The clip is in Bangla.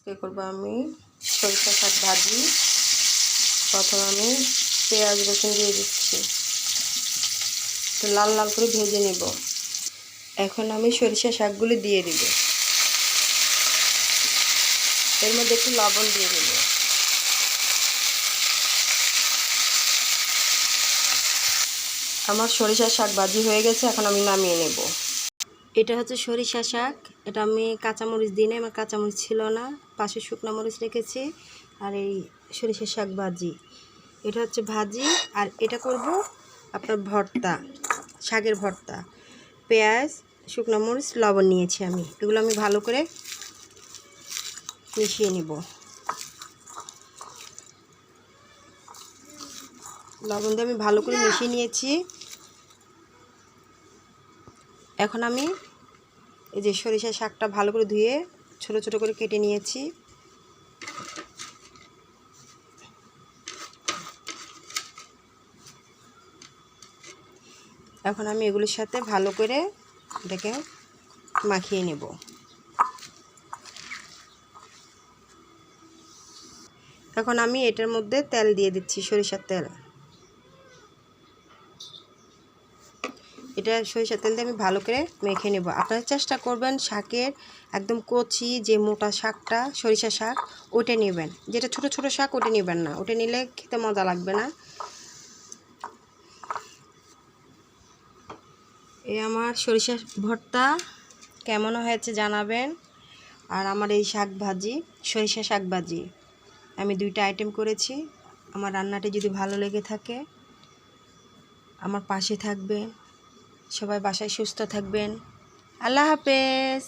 আজকে করব আমি সরিষা শাক ভাজি। প্রথমে আমি পেঁয়াজ রসুন দিয়ে দিচ্ছি, তো লাল লাল করে ভেজে নেব। এখন আমি সরিষা শাকগুলি দিয়ে দিব, এর মধ্যে একটু লবণ দিয়ে দেব। আমার সরিষা শাক ভাজি হয়ে গেছে, এখন আমি নামিয়ে নেব। এটা হচ্ছে সরিষা শাক, এটা আমি কাঁচামরিচ দিই না, আমার কাঁচামরিচ ছিল না, পাশে শুকনো মরিচ রেখেছি। আর এই সরিষা শাক ভাজি, এটা হচ্ছে ভাজি। আর এটা করব আপনার ভর্তা, শাকের ভর্তা। পেঁয়াজ, শুকনো মরিচ, লবণ নিয়েছি আমি, এগুলো আমি ভালো করে মিশিয়ে নিব। লবণ দিয়ে আমি ভালো করে মিশিয়ে নিয়েছি। এখন আমি এই যে সরিষা শাকটা ভালো করে ধুয়ে ছোট ছোট করে কেটে নিয়েছি। এখন আমি এগুলোর সাথে ভালো করে এটাকে মাখিয়ে নেব। এখন আমি এটার মধ্যে তেল দিয়ে দিচ্ছি, সরিষার তেল। এটা সরিষার তেল দিয়ে আমি ভালো করে মেখে নেব। আপনারা চেষ্টা করবেন শাকের একদম কচি যে মোটা শাকটা, সরিষা শাক, ওটা নেবেন। যেটা ছোট ছোট শাক ওটা নেবেন না, ওটা নিলে খেতে মজা লাগবে না। এই আমার সরিষা ভর্তা কেমন হয়েছে জানাবেন। আর আমার এই শাক ভাজি, সরিষা শাক ভাজি, আমি 2টা আইটেম করেছি। আমার রান্নাটি যদি ভালো লেগে থাকে আমার পাশে থাকবেন। সবাই বাসায় সুস্থ থাকবেন। আল্লাহ হাফেজ।